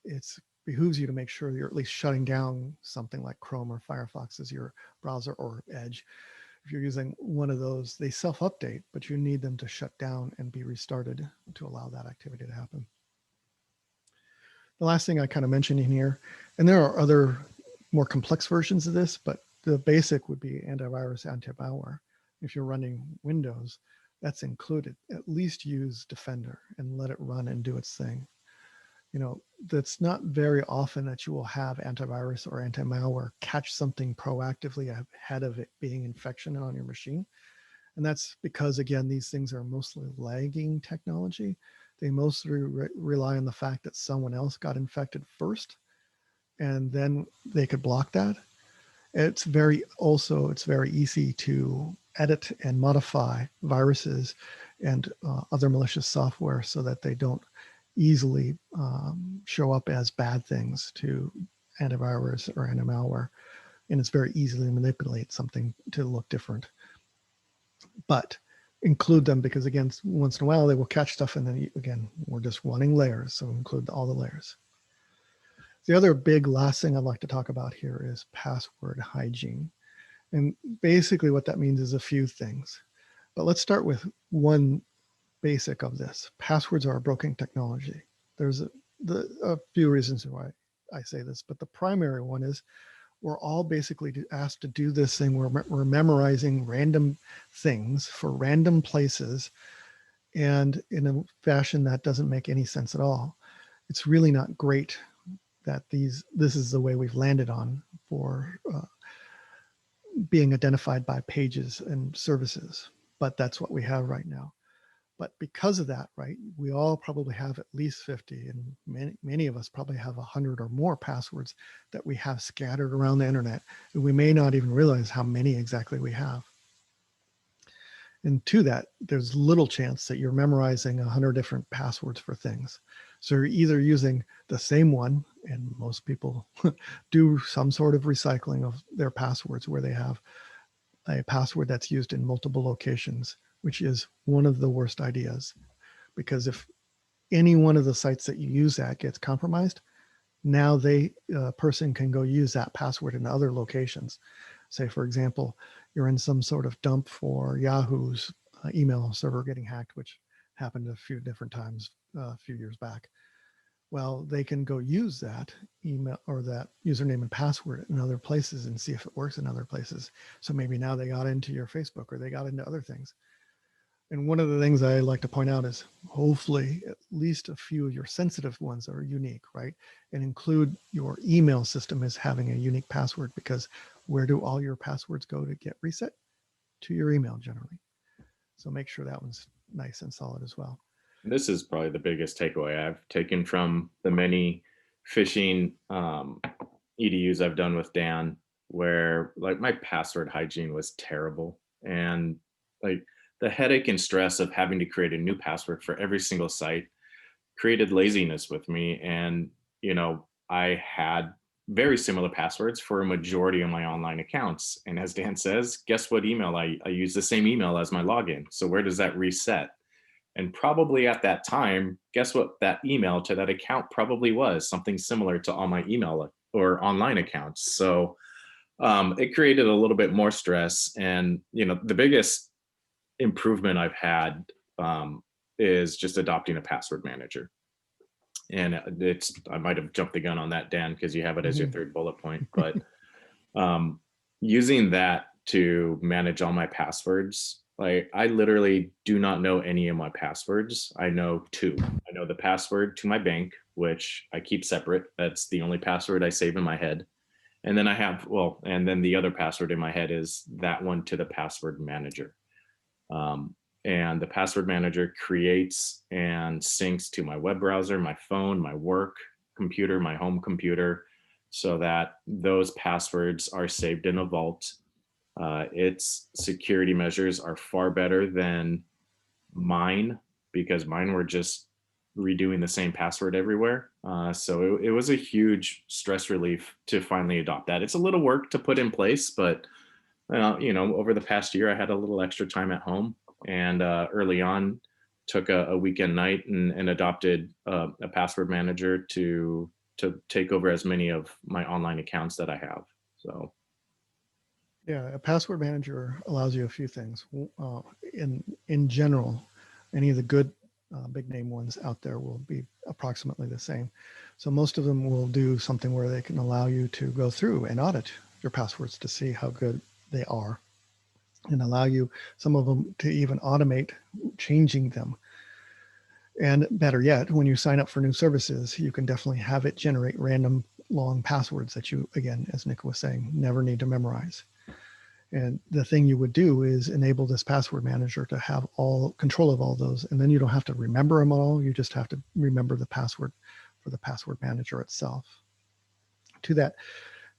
it's behooves you to make sure you're at least shutting down something like Chrome or Firefox as your browser, or Edge. If you're using one of those, they self-update, but you need them to shut down and be restarted to allow that activity to happen. The last thing I kind of mentioned in here, and there are other more complex versions of this, but the basic would be antivirus, anti-malware. If you're running Windows, that's included. At least use Defender and let it run and do its thing. You know, that's not very often that you will have antivirus or anti-malware catch something proactively ahead of it being infection on your machine. And that's because, again, these things are mostly lagging technology. They mostly rely on the fact that someone else got infected first, and then they could block that. It's very easy to edit and modify viruses and other malicious software so that they don't easily show up as bad things to antivirus or anti-malware. And it's very easy to manipulate something to look different. But include them, because again, once in a while they will catch stuff, and then again, we're just running layers, so include all the layers. The other big last thing I'd like to talk about here is password hygiene. And basically what that means is a few things. But let's start with one basic of this. Passwords are a broken technology. There's a few reasons why I say this, but the primary one is we're all basically asked to do this thing where we're memorizing random things for random places, and in a fashion that doesn't make any sense at all. It's really not great that this is the way we've landed on for being identified by pages and services, but that's what we have right now. But because of that, right, we all probably have at least 50, and many of us probably have 100 or more passwords that we have scattered around the internet, and we may not even realize how many exactly we have. And to that, there's little chance that you're memorizing 100 different passwords for things. So you're either using the same one, and most people do some sort of recycling of their passwords where they have a password that's used in multiple locations, which is one of the worst ideas. Because if any one of the sites that you use that gets compromised, now person can go use that password in other locations. Say, for example, you're in some sort of dump for Yahoo's email server getting hacked, which happened a few different times a few years back. Well, they can go use that email or that username and password in other places and see if it works in other places. So maybe now they got into your Facebook or they got into other things. And one of the things I like to point out is hopefully at least a few of your sensitive ones are unique, right? And include your email system as having a unique password, because where do all your passwords go to get reset? To your email generally. So make sure that one's nice and solid as well. This is probably the biggest takeaway I've taken from the many phishing EDUs I've done with Dan, where like my password hygiene was terrible. And like the headache and stress of having to create a new password for every single site created laziness with me. And, I had very similar passwords for a majority of my online accounts. And as Dan says, guess what email? I use the same email as my login. So where does that reset? And probably at that time, guess what that email to that account probably was? Something similar to all my email or online accounts. So it created a little bit more stress. And, the biggest improvement I've had is just adopting a password manager. And I might have jumped the gun on that, Dan, because you have it as your third bullet point, but using that to manage all my passwords, like I literally do not know any of my passwords. I know two. I know the password to my bank, which I keep separate. That's the only password I save in my head. And then and then the other password in my head is that one to the password manager. And the password manager creates and syncs to my web browser, my phone, my work computer, my home computer, so that those passwords are saved in a vault. Its security measures are far better than mine, because mine were just redoing the same password everywhere. So it was a huge stress relief to finally adopt that. It's a little work to put in place, but over the past year, I had a little extra time at home. And early on, took a weekend night and adopted a password manager to take over as many of my online accounts that I have. So Yeah, a password manager allows you a few things. In general, any of the good big name ones out there will be approximately the same. So most of them will do something where they can allow you to go through and audit your passwords to see how good they are, and allow you, some of them, to even automate changing them. And better yet, when you sign up for new services, you can definitely have it generate random long passwords that you, again, as Nick was saying, never need to memorize. And the thing you would do is enable this password manager to have all control of all those. And then you don't have to remember them all. You just have to remember the password for the password manager itself. To that,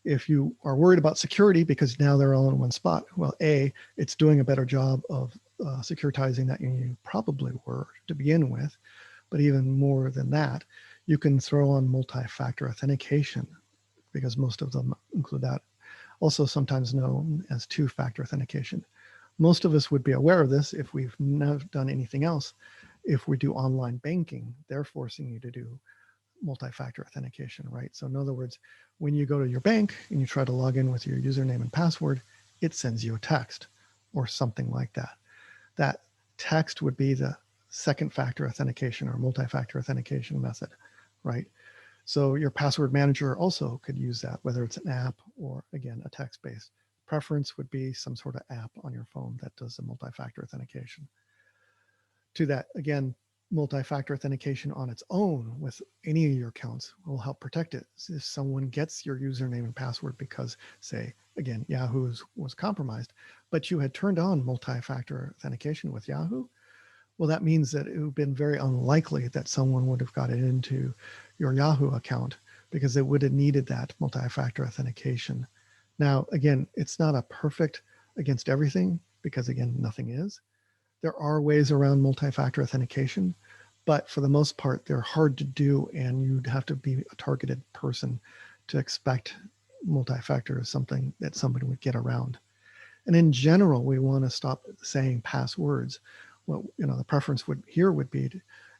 if you are worried about security because now they're all in one spot, well, A, it's doing a better job of securitizing that than you probably were to begin with. But even more than that, you can throw on multi-factor authentication, because most of them include that. Also sometimes known as two-factor authentication. Most of us would be aware of this if we've never done anything else. If we do online banking, they're forcing you to do multi-factor authentication, right? So in other words, when you go to your bank and you try to log in with your username and password, it sends you a text or something like that. That text would be the second factor authentication or multi-factor authentication method, right? So your password manager also could use that, whether it's an app or, again, a text-based. Preference would be some sort of app on your phone that does the multi-factor authentication. To that, again, multi-factor authentication on its own with any of your accounts will help protect it. So if someone gets your username and password because, say, again, Yahoo was compromised, but you had turned on multi-factor authentication with Yahoo, well, that means that it would have been very unlikely that someone would have gotten into your Yahoo account because they would have needed that multi-factor authentication. Now, again, it's not a perfect against everything because, again, nothing is. There are ways around multi-factor authentication, but for the most part, they're hard to do, and you'd have to be a targeted person to expect multi-factor as something that somebody would get around. And in general, we want to stop saying passwords. Well, the preference would be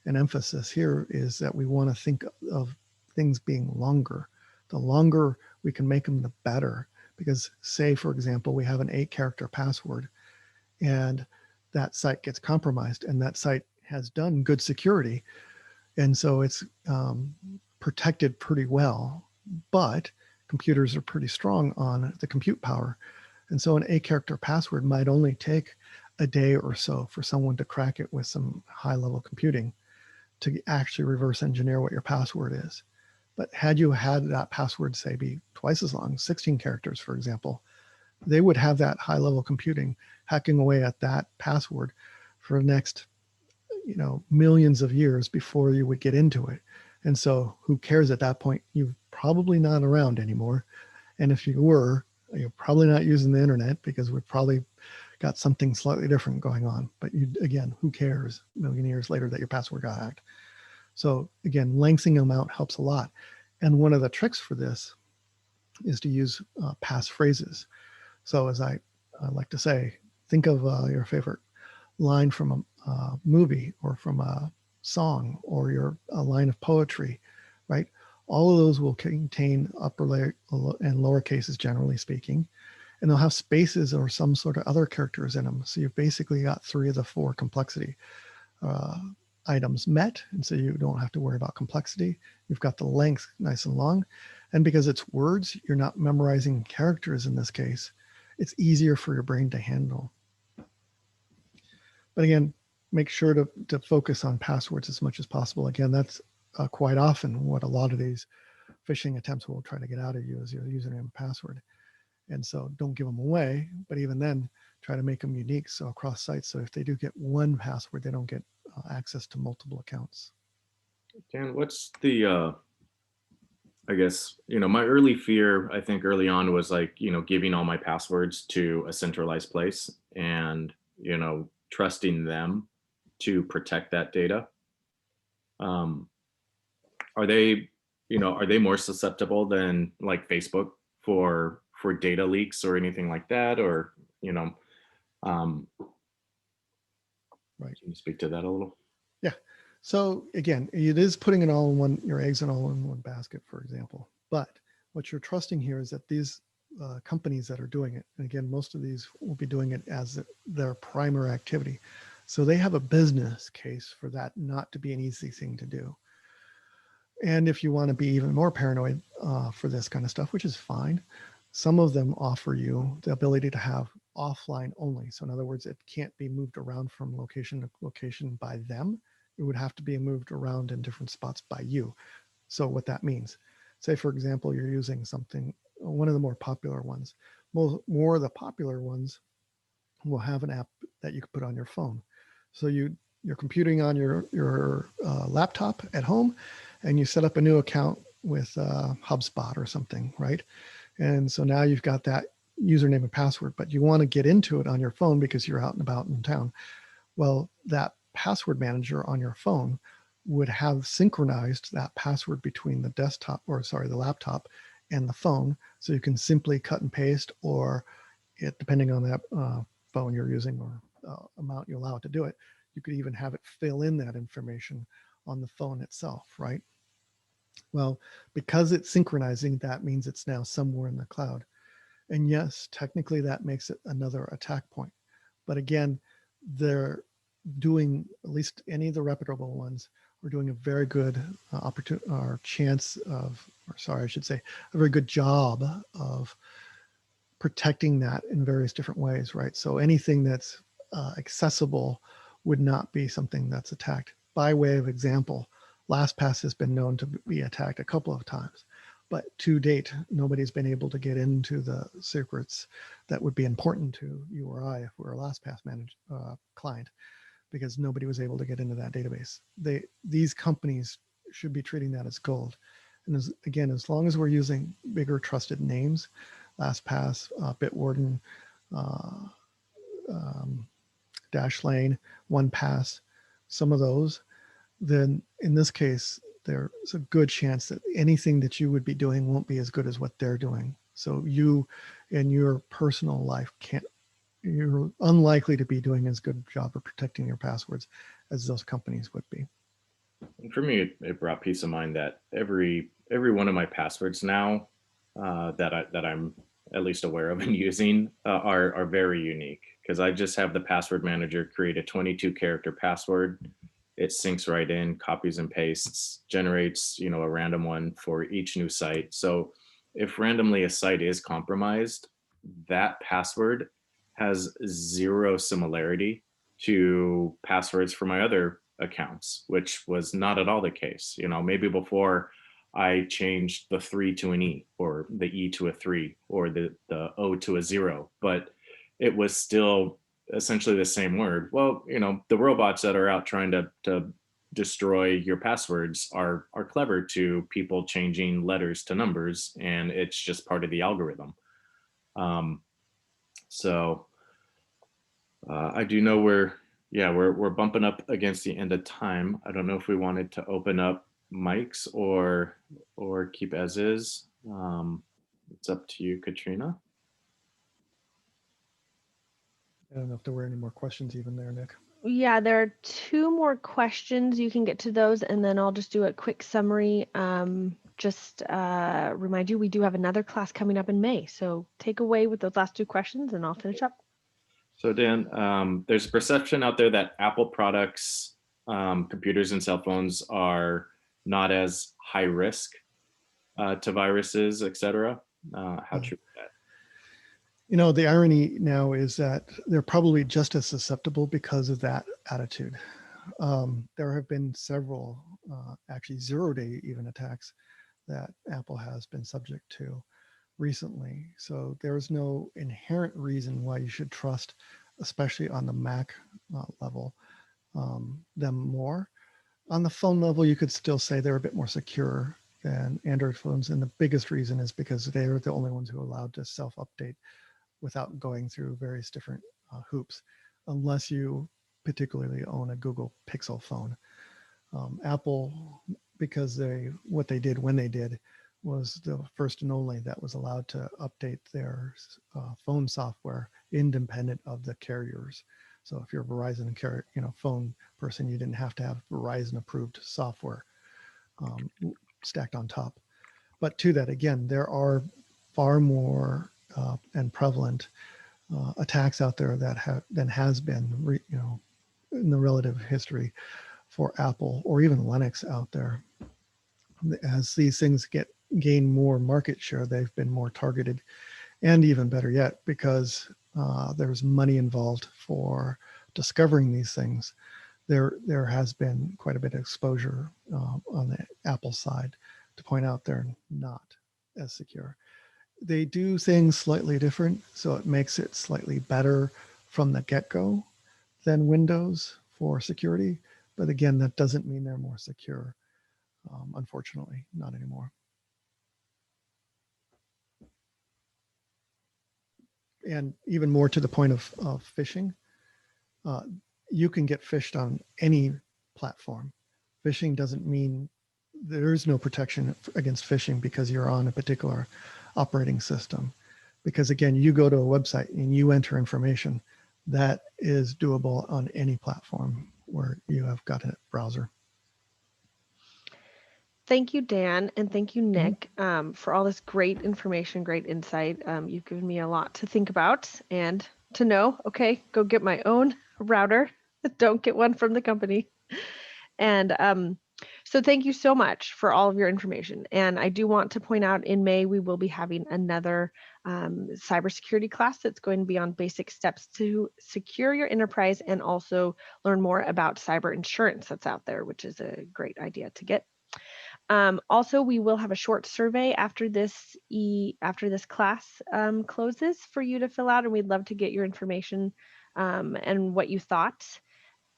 an emphasis here is that we want to think of things being longer. The longer we can make them, the better. Because say, for example, we have an 8-character password and that site gets compromised, and that site has done good security. And so it's protected pretty well, but computers are pretty strong on the compute power. And so an 8-character password might only take a day or so for someone to crack it with some high-level computing to actually reverse engineer what your password is. But had you had that password, say, be twice as long, 16 characters, for example, they would have that high-level computing hacking away at that password for the next, millions of years before you would get into it. And so who cares at that point? You're probably not around anymore. And if you were, you're probably not using the internet because we've probably got something slightly different going on. But again, who cares a million years later that your password got hacked? So again, lengthening them out helps a lot. And one of the tricks for this is to use pass phrases. So as I like to say, think of your favorite line from a movie or from a song or a line of poetry, right? All of those will contain upper layer and lower cases, generally speaking, and they'll have spaces or some sort of other characters in them. So you've basically got 3 of the 4 complexity items met, and so you don't have to worry about complexity. You've got the length nice and long, and because it's words, you're not memorizing characters in this case. It's easier for your brain to handle. But again, make sure to focus on passwords as much as possible. Again, that's quite often what a lot of these phishing attempts will try to get out of you is your username and password. And so don't give them away, but even then, try to make them unique. So across sites, so if they do get one password, they don't get access to multiple accounts. Dan, what's the I guess, my early fear, I think early on was like, giving all my passwords to a centralized place and, trusting them to protect that data. Are they, are they more susceptible than like Facebook for data leaks or anything like that? Or, Right. can you speak to that a little? So again, it is putting it all in one, your eggs in all in one basket, for example. But what you're trusting here is that these companies that are doing it, and again, most of these will be doing it as their primary activity. So they have a business case for that not to be an easy thing to do. And if you want to be even more paranoid for this kind of stuff, which is fine, some of them offer you the ability to have offline only. So in other words, it can't be moved around from location to location by them. It would have to be moved around in different spots by you. So what that means, say for example, you're using something, one of the more popular ones. More of the popular ones will have an app that you can put on your phone. So you're computing on your laptop at home, and you set up a new account with HubSpot or something, right? And so now you've got that username and password, but you want to get into it on your phone because you're out and about in town. Well, that password manager on your phone would have synchronized that password between the the laptop and the phone. So you can simply cut and paste, or depending on that phone you're using or amount you allow it to do it, you could even have it fill in that information on the phone itself, right? Well, because it's synchronizing, that means it's now somewhere in the cloud. And yes, technically that makes it another attack point. But again, they're doing, at least any of the reputable ones, are doing a very good opportunity or chance of, or sorry, I should say, a very good job of protecting that in various different ways, right? So anything that's accessible would not be something that's attacked. By way of example, LastPass has been known to be attacked a couple of times, but to date, nobody's been able to get into the secrets that would be important to you or I if we're a LastPass client, because nobody was able to get into that database. These companies should be treating that as gold. And again, as long as we're using bigger trusted names, LastPass, Bitwarden, Dashlane, OnePass, some of those, then in this case, there's a good chance that anything that you would be doing won't be as good as what they're doing. So you in your personal life you're unlikely to be doing as good a job of protecting your passwords as those companies would be. And for me, it brought peace of mind that every one of my passwords now that I'm at least aware of and using are very unique, because I just have the password manager create a 22 character password. It syncs right in, copies and pastes, generates a random one for each new site. So if randomly a site is compromised, that password has zero similarity to passwords for my other accounts, which was not at all the case. Maybe before I changed the 3 to an E, or the E to a 3, or the O to a 0, but it was still essentially the same word. Well, the robots that are out trying to destroy your passwords are clever to people changing letters to numbers, and it's just part of the algorithm. So I do know we're bumping up against the end of time. I don't know if we wanted to open up mics or keep as is. It's up to you, Katrina. I don't know if there were any more questions even there, Nick. Yeah, there are 2 more questions. You can get to those, and then I'll just do a quick summary. Just remind you, we do have another class coming up in May. So take away with those last 2 questions, and I'll finish up. So Dan, there's a perception out there that Apple products, computers and cell phones are not as high risk to viruses, etc. How true is that? The irony now is that they're probably just as susceptible because of that attitude. There have been several, actually 0-day even attacks that Apple has been subject to recently. So there's no inherent reason why you should trust, especially on the Mac level, them more. On the phone level, you could still say they're a bit more secure than Android phones. And the biggest reason is because they're the only ones who are allowed to self-update without going through various different hoops, unless you particularly own a Google Pixel phone. Apple, because what they did when they did was the first and only that was allowed to update their phone software independent of the carriers. So if you're a Verizon phone person, you didn't have to have Verizon approved software stacked on top. But to that, again, there are far more and prevalent attacks out there than has been, in the relative history for Apple or even Linux out there. As these things gain more market share, they've been more targeted, and even better yet, because there's money involved for discovering these things. There has been quite a bit of exposure on the Apple side to point out they're not as secure. They do things slightly different, so it makes it slightly better from the get-go than Windows for security. But again, that doesn't mean they're more secure. Unfortunately, not anymore. And even more to the point of phishing, you can get phished on any platform. Phishing doesn't mean there is no protection against phishing because you're on a particular operating system. Because again, you go to a website and you enter information that is doable on any platform where you have got a browser. Thank you, Dan, and thank you, Nick, for all this great information, great insight. You've given me a lot to think about and to know. Okay, go get my own router. Don't get one from the company. And so thank you so much for all of your information. And I do want to point out in May, we will be having another cybersecurity class that's going to be on basic steps to secure your enterprise and also learn more about cyber insurance that's out there, which is a great idea to get. Also, we will have a short survey after this class closes for you to fill out, and we'd love to get your information and what you thought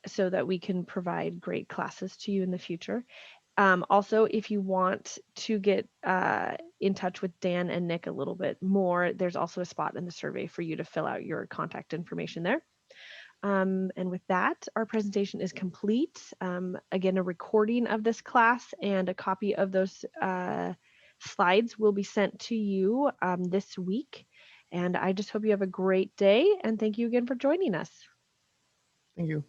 so that we can provide great classes to you in the future. Also, if you want to get in touch with Dan and Nick a little bit more, there's also a spot in the survey for you to fill out your contact information there. And with that, our presentation is complete. Again, a recording of this class and a copy of those slides will be sent to you this week. And I just hope you have a great day. And thank you again for joining us. Thank you.